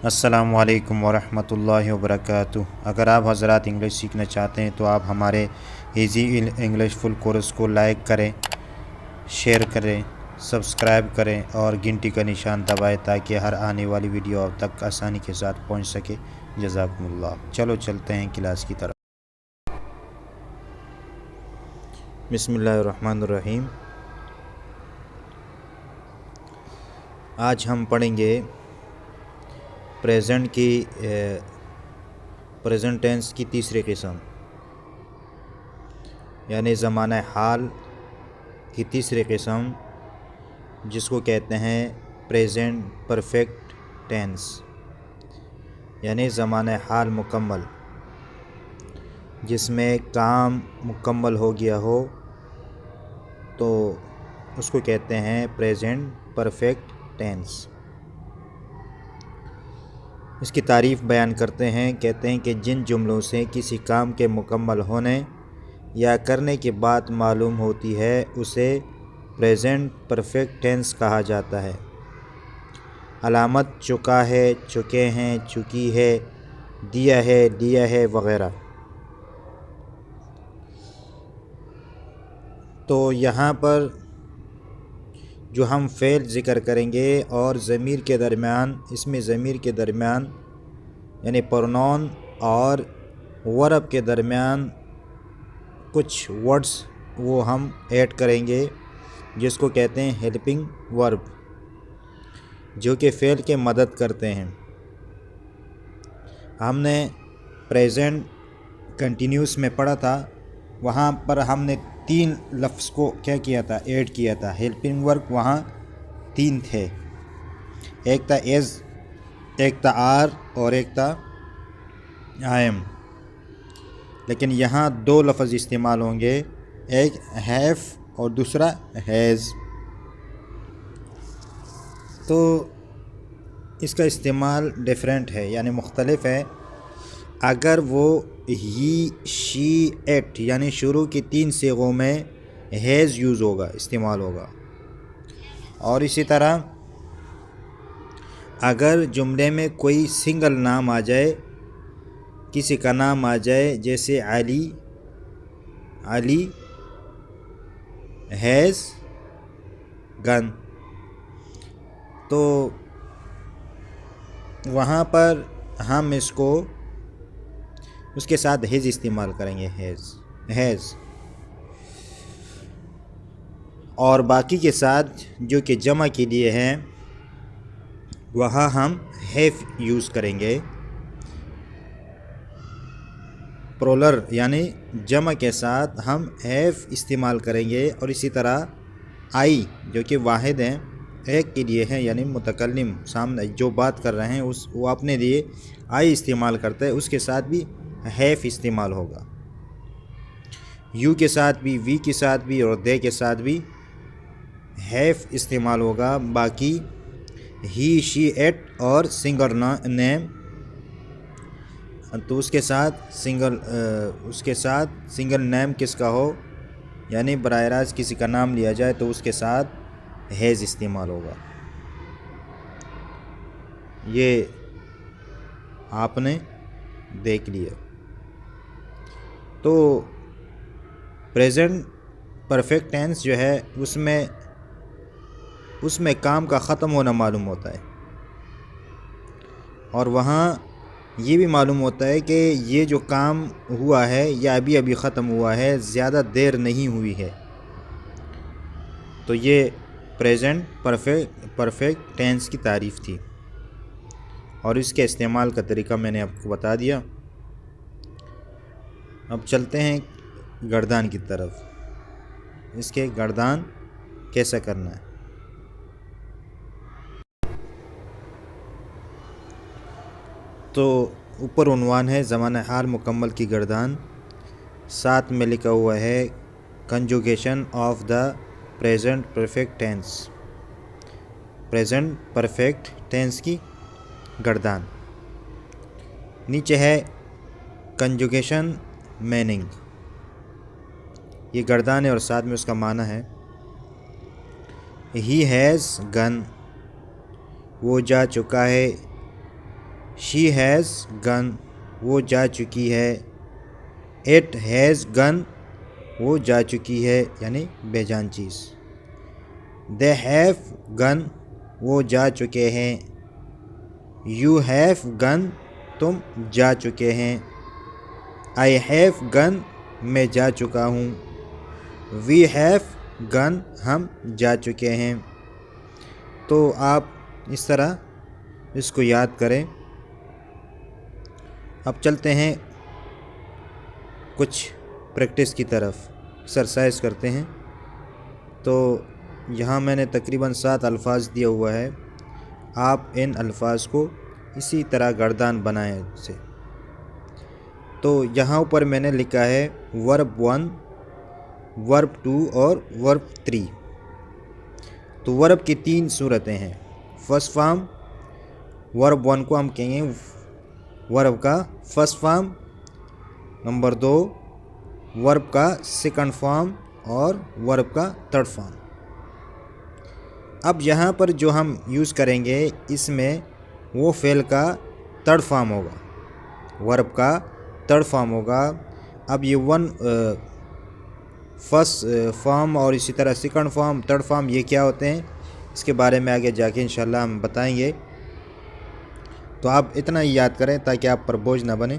अस्सलामु अलैकुम वरहमतुल्लाहि वबरकातुह। अगर आप हज़रात इंग्लिश सीखना चाहते हैं तो आप हमारे इजी इंग्लिश फुल कोर्स को लाइक करें, शेयर करें, सब्सक्राइब करें और घंटी का निशान दबाएं ताकि हर आने वाली वीडियो आप तक आसानी के साथ पहुंच सके। जज़ाकुमुल्लाह। चलो चलते हैं क्लास की तरफ। बिस्मिल्लाहिर्रहमानिर्रहीम। आज हम पढ़ेंगे प्रेजेंट टेंस की तीसरी किस्म, यानी ज़माना हाल की तीसरी किस्म, जिसको कहते हैं प्रेजेंट परफेक्ट टेंस, यानी ज़माना हाल मुकम्मल, जिसमें काम मुकम्मल हो गया हो तो उसको कहते हैं प्रेजेंट परफेक्ट टेंस। इसकी तारीफ़ बयान करते हैं, कहते हैं कि जिन जुमलों से किसी काम के मुकम्मल होने या करने की बात मालूम होती है उसे प्रेजेंट परफेक्ट टेंस कहा जाता है। अलामत चुका है, चुके हैं, चुकी है, दिया है वगैरह। तो यहाँ पर जो हम फ़ेल ज़िक्र करेंगे और ज़मीर के दरमियान, इसमें ज़मीर के दरमियान यानी प्रोनाउन और वर्ब के दरमियान कुछ वर्ड्स वो हम ऐड करेंगे, जिसको कहते हैं हेल्पिंग वर्ब, जो कि फ़ेल के मदद करते हैं। हमने प्रेजेंट कंटिन्यूस में पढ़ा था, वहाँ पर हमने 3 लफ्ज़ को क्या किया था, ऐड किया था। हेल्पिंग वर्ब वहाँ 3 थे, एक था एज, एक था आर और एक था आई एम। लेकिन यहाँ 2 लफ्ज़ इस्तेमाल होंगे, एक हैव और दूसरा हैज़। तो इसका इस्तेमाल डिफरेंट है, यानी मुख्तलिफ है। अगर वो ही, शी, एट यानी शुरू की 3 सिगों में हैज़ यूज़ होगा, इस्तेमाल होगा। और इसी तरह अगर जुमले में कोई सिंगल नाम आ जाए, किसी का नाम आ जाए, जैसे अली, अली हैज़ गन, तो वहाँ पर हम इसको उसके साथ हैज़ इस्तेमाल करेंगे, हैज़। और बाकी के साथ जो कि जमा के लिए हैं वहाँ हम हैव यूज़ करेंगे। प्रोलर यानी जमा के साथ हम हैव इस्तेमाल करेंगे। और इसी तरह आई, जो कि वाहिद हैं, एक के लिए है, यानी मुतकल्लिम, सामने जो बात कर रहे हैं वो अपने लिए आई इस्तेमाल करता है, उसके साथ भी हैव इस्तेमाल होगा। यू के साथ भी, वी के साथ भी और दे के साथ भी हैव इस्तेमाल होगा। बाकी ही, शी, एट और सिंगल नेम, तो उसके साथ सिंगल नेम किसका हो, यानी बराह रास्त किसी का नाम लिया जाए तो उसके साथ हैज़ इस्तेमाल होगा। ये आपने देख लिया। तो प्रेजेंट परफेक्ट टेंस जो है उसमें काम का ख़त्म होना मालूम होता है, और वहाँ ये भी मालूम होता है कि ये जो काम हुआ है या अभी अभी ख़त्म हुआ है, ज़्यादा देर नहीं हुई है। तो ये प्रेजेंट परफेक्ट टेंस की तारीफ़ थी, और इसके इस्तेमाल का तरीका मैंने आपको बता दिया। अब चलते हैं गर्दान की तरफ। इसके गर्दान कैसा करना है। तो ऊपर उन्वान है ज़माना हाल मुकम्मल की गर्दान, साथ में लिखा हुआ है conjugation of the present perfect tense, present perfect tense की गर्दान। नीचे है कंजुगेशन मीनिंग, ये गर्दान है और साथ में उसका माना है। ही हैज़ गन, वो जा चुका है, शी हैज़ गन, वो जा चुकी है। इट हैज़ गन, वो जा चुकी है यानी बेजान चीज़। दे हैव गन, वो जा चुके हैं। यू हैव गन, तुम जा चुके हैं। आई हैव गन, मैं जा चुका हूँ। वी हैव गन, हम जा चुके हैं। तो आप इस तरह इसको याद करें। अब चलते हैं कुछ प्रैक्टिस की तरफ, एक्सरसाइज करते हैं। तो यहाँ मैंने तकरीबन 7 अल्फाज दिया हुआ है। आप इन अल्फाज को इसी तरह गर्दान बनाएं से। तो यहाँ ऊपर मैंने लिखा है वर्ब 1, वर्ब 2 और वर्ब 3। तो वर्ब की 3 सूरतें हैं। फर्स्ट फॉर्म, वर्ब 1 को हम कहेंगे वर्ब का फर्स्ट फॉर्म। नंबर 2 वर्ब का सेकंड फॉर्म और वर्ब का थर्ड फॉर्म। अब यहाँ पर जो हम यूज़ करेंगे इसमें वो फेल का थर्ड फॉर्म होगा, वर्ब का थर्ड फॉर्म होगा। अब ये फर्स्ट फॉर्म और इसी तरह सेकंड फॉर्म, थर्ड फॉर्म ये क्या होते हैं, इसके बारे में आगे जाके इंशाल्लाह हम बताएंगे। तो आप इतना ही याद करें ताकि आप पर बोझ ना बने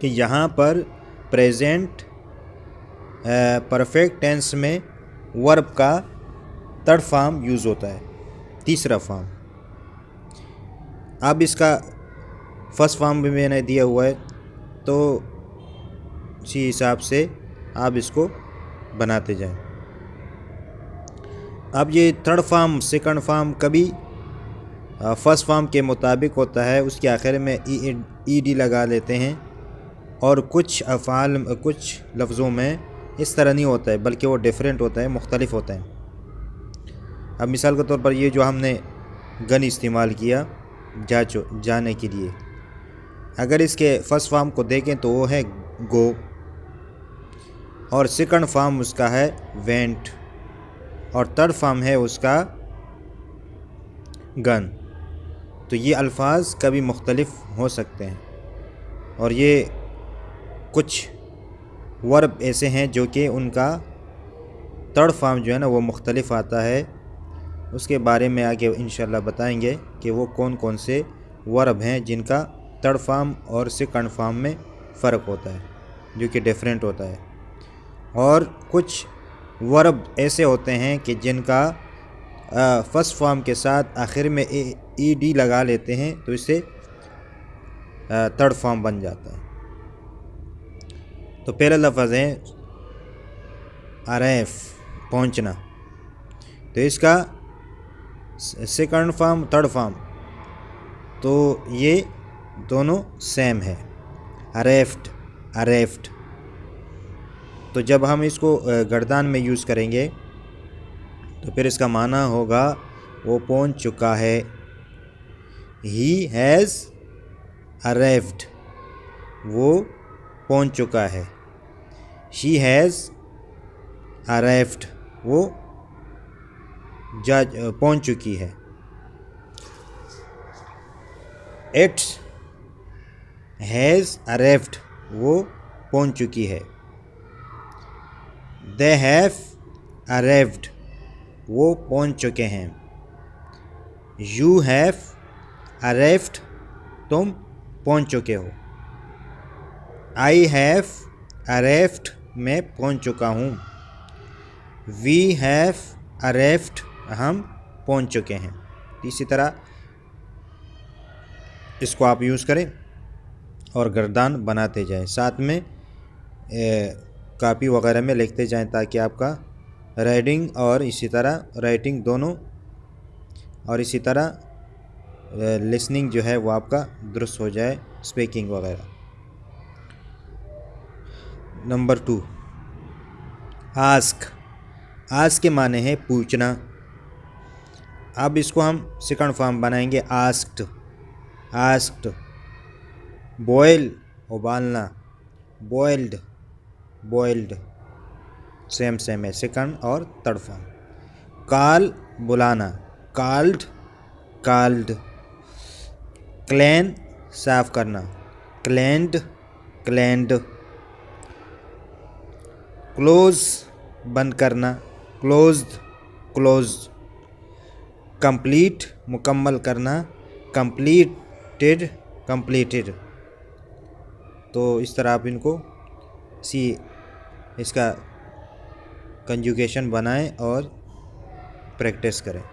कि यहाँ पर प्रेजेंट परफेक्ट टेंस में वर्ब का थर्ड फॉर्म यूज़ होता है, तीसरा फॉर्म। अब इसका फर्स्ट फॉर्म भी मैंने दिया हुआ है, तो इसी हिसाब से आप इसको बनाते जाएं। अब ये थर्ड फॉर्म सेकंड फॉर्म कभी फर्स्ट फॉर्म के मुताबिक होता है, उसके आखिर में ईडी लगा लेते हैं। और कुछ अफ़ाल, कुछ लफ्ज़ों में इस तरह नहीं होता है, बल्कि वो डिफरेंट होता है, मुख्तलिफ होता है। अब मिसाल के तौर पर ये जो हमने गन इस्तेमाल किया जाने के लिए, अगर इसके फर्स्ट फॉर्म को देखें तो वो है गो और सेकंड फॉर्म उसका है वेंट और थर्ड फॉर्म है उसका गन। तो ये अल्फाज कभी मुख्तलिफ हो सकते हैं और ये कुछ वर्ब ऐसे हैं जो कि उनका थर्ड फॉर्म जो है ना वो मुख्तलिफ आता है। उसके बारे में आगे इंशाल्लाह बताएंगे कि वो कौन कौन से वर्ब हैं जिनका थर्ड फॉर्म और सेकंड फॉर्म में फ़र्क होता है, जो कि डिफरेंट होता है। और कुछ वर्ब ऐसे होते हैं कि जिनका फर्स्ट फॉर्म के साथ आखिर में ईडी लगा लेते हैं, तो इससे थर्ड फॉर्म बन जाता है। तो पहला लफ्ज़ है अरैफ, पहुंचना। तो इसका सेकंड फॉर्म थर्ड फॉर्म तो ये दोनों सेम है, अरैफ्ड अरैफ्ड। तो जब हम इसको गर्दान में यूज़ करेंगे तो फिर इसका माना होगा वो पहुंच चुका है। ही हैज़ अराइव्ड, वो पहुंच चुका है। शी हैज़ अराइव्ड, वो पहुंच चुकी है। इट हैज़ अराइव्ड, वो पहुंच चुकी है। दे हैव अराइव्ड, वो पहुंच चुके हैं। यू हैव अराइव्ड, तुम पहुंच चुके हो। आई हैव अराइव्ड, मैं पहुंच चुका हूँ। वी हैव अराइव्ड, हम पहुंच चुके हैं। इसी तरह इसको आप यूज़ करें और गर्दान बनाते जाएं, साथ में कापी वगैरह में लिखते जाएं ताकि आपका रीडिंग और इसी तरह राइटिंग दोनों और इसी तरह लिसनिंग जो है वो आपका दुरुस्त हो जाए, स्पीकिंग वगैरह। Number 2, ask. आस्क के माने हैं पूछना। अब इसको हम सेकंड फॉर्म बनाएंगे आस्क्ड। आस्क्ड। बॉयल, उबालना। बॉइल्ड, बॉइल्ड, सेम सेम है, सेकंड और थर्ड फॉर्म। कॉल, बुलाना। Called, called. क्लेन साफ करना, क्लेंड क्लेंड। क्लोज बंद करना, क्लोज्ड क्लोज्ड। कंप्लीट मुकम्मल करना, कंप्लीटेड कंप्लीटेड। तो इस तरह आप इनको इसका कंजुगेशन बनाएं और प्रैक्टिस करें।